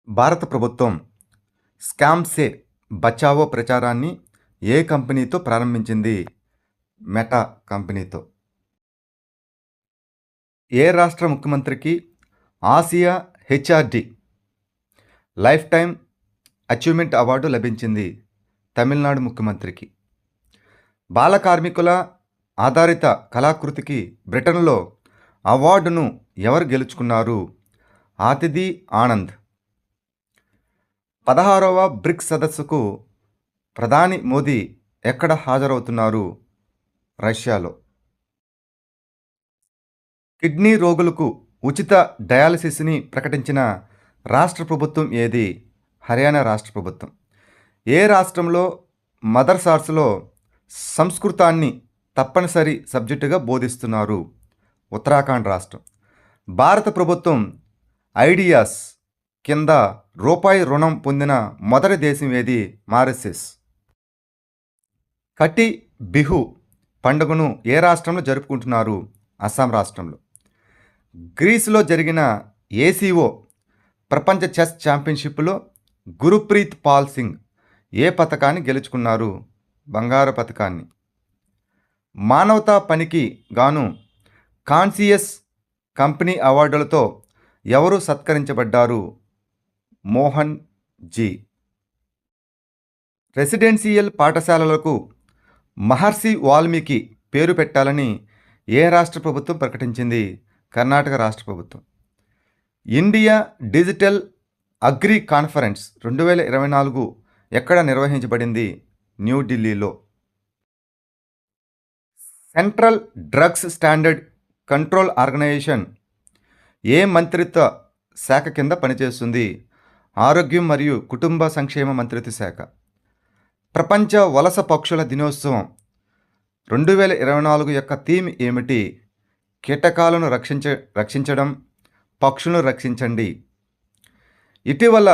భారత ప్రభుత్వం స్కామ్ సే బచావో ప్రచారాన్ని ఏ కంపెనీతో ప్రారంభించింది? మెటా కంపెనీతో. ఏ రాష్ట్ర ముఖ్యమంత్రికి Asia HRD life time achievement award లభించింది? తమిళనాడు ముఖ్యమంత్రికి. బాల కార్మికుల ఆధారిత కళాకృతికి బ్రిటన్లో అవార్డును ఎవరు గెలుచుకున్నారు? ఆతిథి ఆనంద్. 16వ బ్రిక్స్ సదస్సుకు ప్రధాని మోదీ ఎక్కడ హాజరవుతున్నారు? రష్యాలో. కిడ్నీ రోగులకు ఉచిత డయాలసిస్ని ప్రకటించిన రాష్ట్ర ప్రభుత్వం ఏది? హర్యానా రాష్ట్ర ప్రభుత్వం. ఏ రాష్ట్రంలో మదర్సాస్లో సంస్కృతాన్ని తప్పనిసరి సబ్జెక్టుగా బోధిస్తున్నారు? ఉత్తరాఖండ్ రాష్ట్రం. భారత ప్రభుత్వం ఐడియాస్ కింద రూపాయి రుణం పొందిన మొదటి దేశం ఏది? మారిషస్. కటి బిహు పండుగను ఏ రాష్ట్రంలో జరుపుకుంటున్నారు? అస్సాం రాష్ట్రంలో. గ్రీసులో జరిగిన ఏసీఓ ప్రపంచ చెస్ ఛాంపియన్షిప్లో గురుప్రీత్ పాల్ సింగ్ ఏ పథకాన్ని గెలుచుకున్నారు? బంగారు పథకాన్ని. మానవతా పనికి గాను కాన్షియస్ కంపెనీ అవార్డులతో ఎవరు సత్కరించబడ్డారు? మోహన్ జీ. రెసిడెన్షియల్ పాఠశాలలకు మహర్షి వాల్మీకి పేరు పెట్టాలని ఏ రాష్ట్ర ప్రభుత్వం ప్రకటించింది? కర్ణాటక రాష్ట్ర ప్రభుత్వం. ఇండియా డిజిటల్ అగ్రి కాన్ఫరెన్స్ 2024 ఎక్కడ నిర్వహించబడింది? న్యూఢిల్లీలో. Central drugs standard control organisation ఏ మంత్రిత్వ శాఖ కింద పనిచేస్తుంది? ఆరోగ్యం మరియు కుటుంబ సంక్షేమ మంత్రిత్వ శాఖ. ప్రపంచ వలస పక్షుల దినోత్సవం 2024 యొక్క థీమ్ ఏమిటి? కీటకాలను రక్షించడం, పక్షులను రక్షించండి. ఇటీవల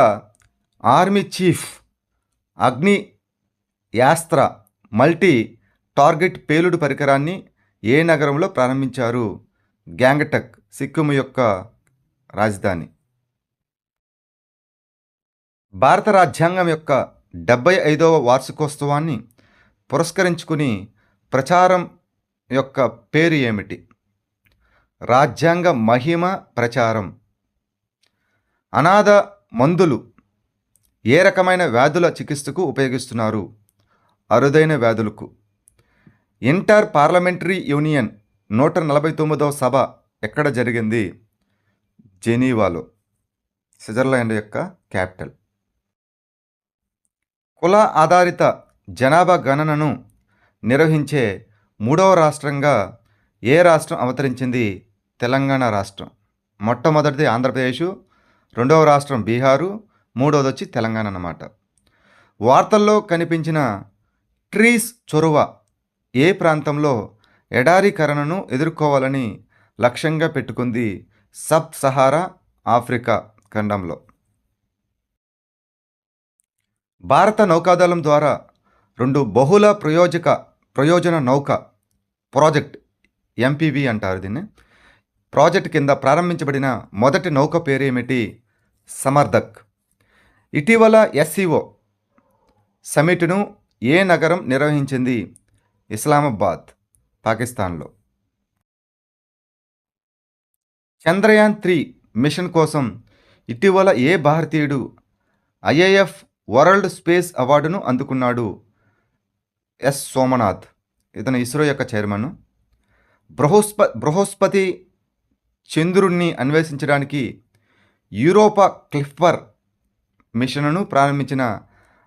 ఆర్మీ చీఫ్ అగ్ని యాస్త్ర మల్టీ టార్గెట్ పేలుడు పరికరాన్ని ఏ నగరంలో ప్రారంభించారు? గ్యాంగ్టక్, సిక్కిం యొక్క రాజధాని. భారత రాజ్యాంగం యొక్క 75వ వార్షికోత్సవాన్ని పురస్కరించుకుని ప్రచారం యొక్క పేరు ఏమిటి? రాజ్యాంగ మహిమ ప్రచారం. అనాథ మందులు ఏ రకమైన వ్యాధుల చికిత్సకు ఉపయోగిస్తున్నారు? అరుదైన వ్యాధులకు. ఇంటర్ పార్లమెంటరీ యూనియన్ 149వ సభ ఎక్కడ జరిగింది? జెనీవాలో, స్విట్జర్లాండ్ యొక్క క్యాపిటల్. కుల ఆధారిత జనాభా గణనను నిర్వహించే 3వ రాష్ట్రంగా ఏ రాష్ట్రం అవతరించింది? తెలంగాణ రాష్ట్రం. మొట్టమొదటిది ఆంధ్రప్రదేశ్, 2వ రాష్ట్రం బీహారు, 3వది వచ్చి తెలంగాణ అన్నమాట. వార్తల్లో కనిపించిన ట్రీస్ చొరవ ఏ ప్రాంతంలో ఎడారీకరణను ఎదుర్కోవాలని లక్ష్యంగా పెట్టుకుంది? సబ్ సహారా ఆఫ్రికా ఖండంలో. భారత నౌకాదళం ద్వారా 2 బహుళ ప్రయోజన నౌక ప్రాజెక్ట్, ఎంపీవీ అంటారు దీన్ని, ప్రాజెక్ట్ కింద ప్రారంభించబడిన మొదటి నౌక పేరు ఏమిటి? సమర్దక్. ఇటీవల ఎస్సీఓ సమిట్ను ఏ నగరం నిర్వహించింది? ఇస్లామాబాద్, పాకిస్తాన్లో. చంద్రయాన్ 3 మిషన్ కోసం ఇటీవల ఏ భారతీయుడు ఐఏఎఫ్ వరల్డ్ స్పేస్ అవార్డును అందుకున్నాడు? ఎస్ సోమనాథ్. ఇతను ఇస్రో యొక్క చైర్మన్. బృహస్పతి చంద్రుణ్ణి అన్వేషించడానికి యూరోపా క్లిప్పర్ మిషన్ను ప్రారంభించిన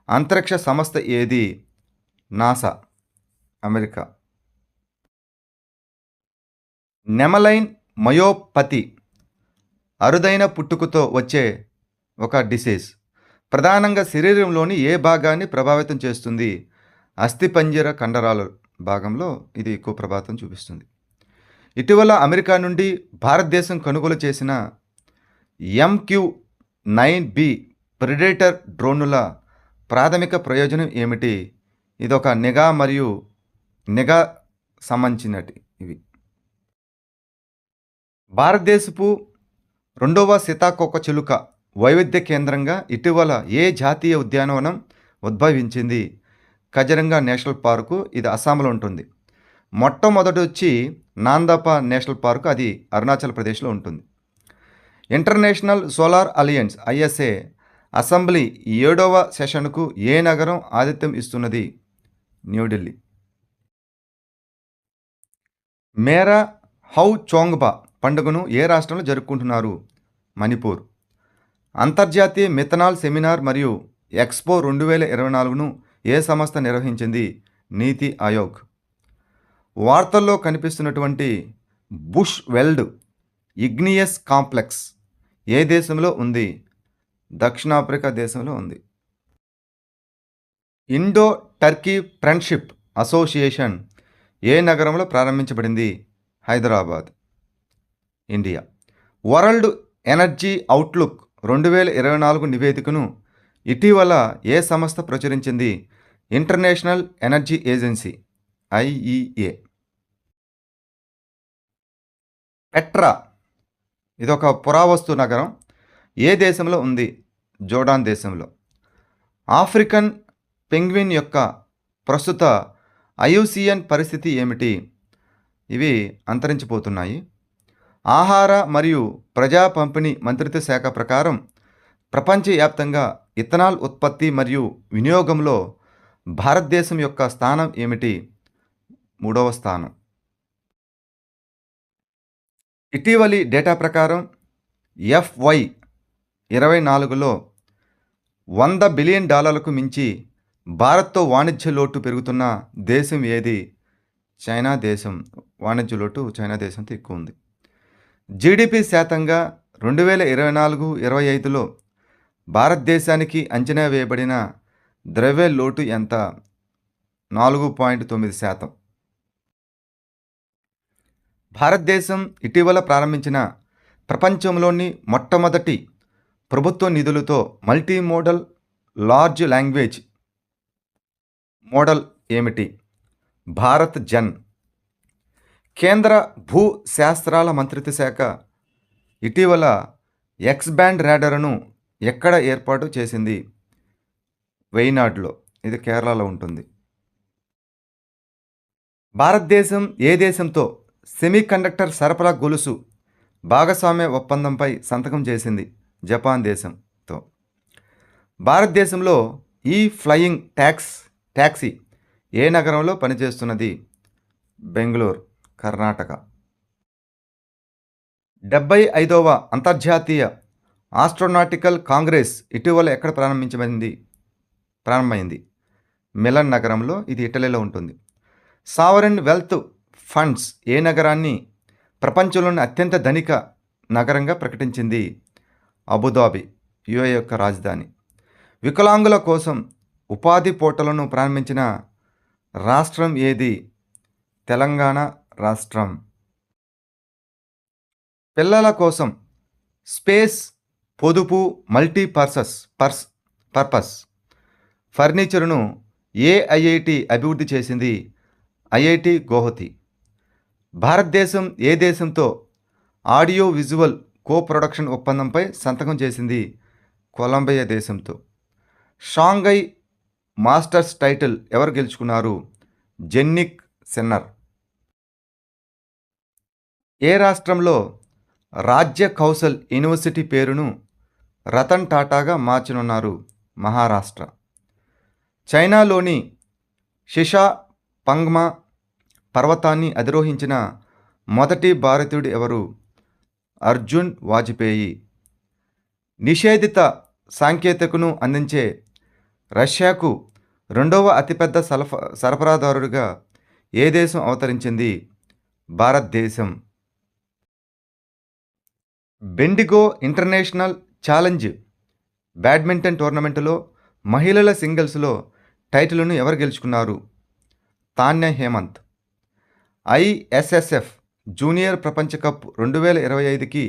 అంతరిక్ష సంస్థ ఏది? NASA, America. నెమలైన్ మయోపతి అరుదైన పుట్టుకతో వచ్చే ఒక డిసీజ్. ప్రధానంగా శరీరంలోని ఏ భాగాన్ని ప్రభావితం చేస్తుంది? అస్థిపంజర కండరాల భాగంలో ఇది ఎక్కువ ప్రభావితం చూపిస్తుంది. ఇటీవల అమెరికా నుండి భారతదేశం కొనుగోలు చేసిన MQ-9B ప్రెడేటర్ డ్రోనుల ప్రాథమిక ప్రయోజనం ఏమిటి? ఇదొక నిఘా మరియు నిఘా సంబంధించినటి ఇవి. భారతదేశపు రెండవ సీతాకోకచిలుక వైవిధ్య కేంద్రంగా ఇటీవల ఏ జాతీయ ఉద్యానవనం ఉద్భవించింది? కజరంగా నేషనల్ పార్కు, ఇది అస్సాంలో ఉంటుంది. మొట్టమొదటి వచ్చి నాందపా నేషనల్ పార్కు, అది అరుణాచల్ ప్రదేశ్లో ఉంటుంది. International solar alliance ISA assembly 7వ సెషన్కు ఏ నగరం ఆతిథ్యం ఇస్తున్నది? న్యూఢిల్లీ. మేరా హౌ చోంగ్బా పండుగను ఏ రాష్ట్రంలో జరుపుకుంటున్నారు? మణిపూర్. అంతర్జాతీయ మిథనాల్ సెమినార్ మరియు ఎక్స్పో 2024ను ఏ సంస్థ నిర్వహించింది? నీతి ఆయోగ్. వార్తల్లో కనిపిస్తున్నటువంటి బుష్ వెల్డ్ ఇగ్నియస్ కాంప్లెక్స్ ఏ దేశంలో ఉంది? దక్షిణాఫ్రికా దేశంలో ఉంది. ఇండో టర్కీ ఫ్రెండ్షిప్ అసోసియేషన్ ఏ నగరంలో ప్రారంభించబడింది? Hyderabad, India. World energy outlook 2024 నివేదికను ఇటీవల ఏ సంస్థ ప్రచురించింది? International energy agency IEA. Petra ఇదొక పురావస్తు నగరం ఏ దేశంలో ఉంది? జోర్డాన్ దేశంలో. ఆఫ్రికన్ పెంగ్విన్ యొక్క ప్రస్తుత ఐయుసిఎన్ పరిస్థితి ఏమిటి? ఇవి అంతరించిపోతున్నాయి. ఆహార మరియు ప్రజా పంపిణీ మంత్రిత్వ శాఖ ప్రకారం ప్రపంచవ్యాప్తంగా ఇథనాల్ ఉత్పత్తి మరియు వినియోగంలో భారతదేశం యొక్క స్థానం ఏమిటి? 3వ స్థానం. ఇటీవలి డేటా ప్రకారం FY24లో $100 బిలియన్ మించి భారత్తో వాణిజ్య లోటు పెరుగుతున్న దేశం ఏది? చైనా దేశం. వాణిజ్య లోటు చైనా దేశంతో ఎక్కువ ఉంది. జీడిపి శాతంగా 2024-25లో భారతదేశానికి అంచనా వేయబడిన ద్రవ్య లోటు ఎంత? 4.9%. భారతదేశం ఇటీవల ప్రారంభించిన ప్రపంచంలోని మొట్టమొదటి ప్రభుత్వ నిధులతో multi modal large language model ఏమిటి? భారత్ జన్. కేంద్ర భూ శాస్త్రాల మంత్రిత్వ శాఖ ఇటీవల ఎక్స్ బ్యాండ్ రాడార్ను ఎక్కడ ఏర్పాటు చేసింది? వైనాడ్లో, ఇది కేరళలో ఉంటుంది. భారతదేశం ఏ దేశంతో సెమీకండక్టర్ సరఫరా గొలుసు భాగస్వామ్య ఒప్పందంపై సంతకం చేసింది? జపాన్ దేశంతో. భారతదేశంలో ఈ ఫ్లయింగ్ ట్యాక్సీ ఏ నగరంలో పనిచేస్తున్నది? బెంగళూరు, కర్ణాటక. 75వ అంతర్జాతీయ ఆస్ట్రోనాటికల్ కాంగ్రెస్ ఇటీవల ఎక్కడ ప్రారంభమైంది? మిలన్ నగరంలో, ఇది ఇటలీలో ఉంటుంది. సావరెన్ వెల్త్ ఫండ్స్ ఏ నగరాన్ని ప్రపంచంలోని అత్యంత ధనిక నగరంగా ప్రకటించింది? అబుదాబి, యుఏఈ యొక్క రాజధాని. వికలాంగుల కోసం ఉపాధి పోర్టల్ను ప్రారంభించిన రాష్ట్రం ఏది? తెలంగాణ రాష్ట్రం. పిల్లల కోసం స్పేస్ పొదుపు పర్పస్ ఫర్నిచర్ను ఏ ఐఐటి అభివృద్ధి చేసింది? ఐఐటి గౌహతి. భారతదేశం ఏ దేశంతో ఆడియో విజువల్ ప్రొడక్షన్ ఒప్పందంపై సంతకం చేసింది? కొలంబియా దేశంతో. షాంఘై మాస్టర్స్ టైటిల్ ఎవరు గెలుచుకున్నారు? జెన్నిక్ సిన్నర్. ఏ రాష్ట్రంలో రాజ్య కౌశల్ యూనివర్సిటీ పేరును రతన్ టాటాగా మార్చనున్నారు? మహారాష్ట్ర. చైనాలోని షిషా పంగ్మా పర్వతాన్ని అధిరోహించిన మొదటి భారతీయుడు ఎవరు? అర్జున్ వాజ్పేయి. నిషేధిత సాంకేతికను అందించే రష్యాకు రెండవ అతిపెద్ద సరఫరాదారుడిగా ఏ దేశం అవతరించింది? భారతదేశం. బెండిగో ఇంటర్నేషనల్ ఛాలెంజ్ బ్యాడ్మింటన్ టోర్నమెంటులో మహిళల సింగిల్స్లో టైటిల్ను ఎవరు గెలుచుకున్నారు? తాన్యా హేమంత్. ISSF జూనియర్ ప్రపంచ కప్ 2025కి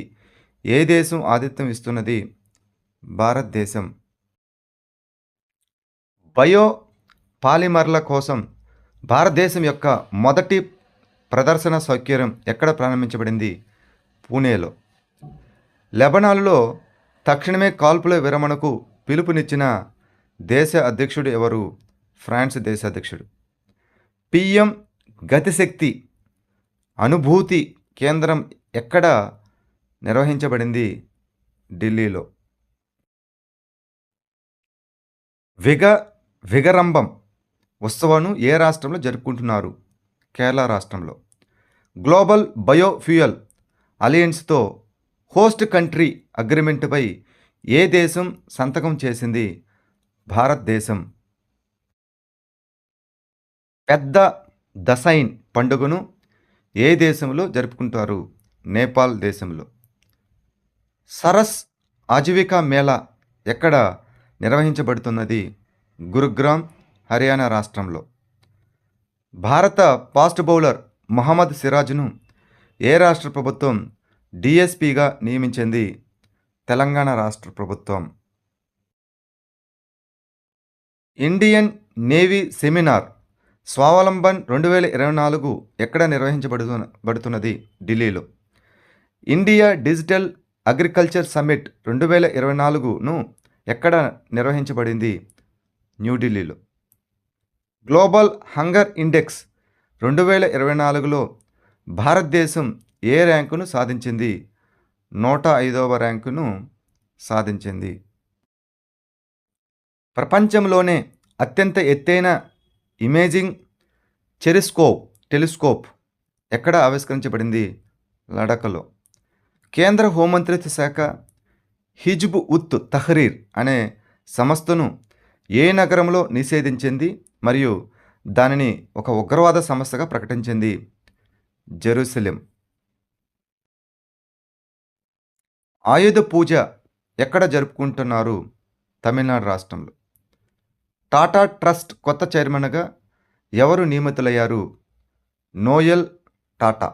ఏ దేశం ఆతిథ్యం ఇస్తున్నది? భారతదేశం. బయో పాలిమర్ల కోసం భారతదేశం యొక్క మొదటి ప్రదర్శన సౌకర్యం ఎక్కడ ప్రారంభించబడింది? పూణేలో. లెబనాన్లో తక్షణమే కాల్పుల విరమణకు పిలుపునిచ్చిన దేశ అధ్యక్షుడు ఎవరు? ఫ్రాన్స్ దేశ అధ్యక్షుడు. పిఎం గతిశక్తి అనుభూతి కేంద్రం ఎక్కడ నిర్వహించబడింది? ఢిల్లీలో. విగరంబం ఉత్సవాన్ని ఏ రాష్ట్రంలో జరుపుకుంటున్నారు? కేరళ రాష్ట్రంలో. గ్లోబల్ బయోఫ్యూయల్ అలయన్స్తో హోస్ట్ కంట్రీ అగ్రిమెంట్పై ఏ దేశం సంతకం చేసింది? భారతదేశం. పెద్ద దసైన్ పండుగను ఏ దేశంలో జరుపుకుంటారు? నేపాల్ దేశంలో. సరస్ ఆజీవికా మేళా ఎక్కడ నిర్వహించబడుతున్నది? గురుగ్రామ్, హర్యానా రాష్ట్రంలో. భారత ఫాస్ట్ బౌలర్ మహమ్మద్ సిరాజ్ను ఏ రాష్ట్ర ప్రభుత్వం డిఎస్పిగా నియమించింది? తెలంగాణ రాష్ట్ర ప్రభుత్వం. ఇండియన్ నేవీ సెమినార్ స్వావలంబన్ 2024 ఎక్కడ నిర్వహించబడుతున్నది? ఢిల్లీలో. ఇండియా డిజిటల్ అగ్రికల్చర్ సమ్మిట్ 2024ను ఎక్కడ నిర్వహించబడింది? న్యూఢిల్లీలో. గ్లోబల్ హంగర్ ఇండెక్స్ 2024లో భారతదేశం ఏ ర్యాంకును సాధించింది? 105వ ర్యాంకును సాధించింది. ప్రపంచంలోనే అత్యంత ఎత్తైన ఇమేజింగ్ టెలిస్కోప్ ఎక్కడ ఆవిష్కరించబడింది? లడఖ్లో. కేంద్ర హోంమంత్రిత్వ శాఖ హిజ్బ్ ఉత్ తహ్రీర్ అనే సంస్థను ఏ నగరంలో నిషేధించింది మరియు దానిని ఒక ఉగ్రవాద సంస్థగా ప్రకటించింది? జెరూసలేం. ఆయుధ పూజ ఎక్కడ జరుపుకుంటున్నారు? తమిళనాడు రాష్ట్రంలో. టాటా ట్రస్ట్ కొత్త చైర్మన్గా ఎవరు నియమితులయ్యారు? నోయల్ టాటా.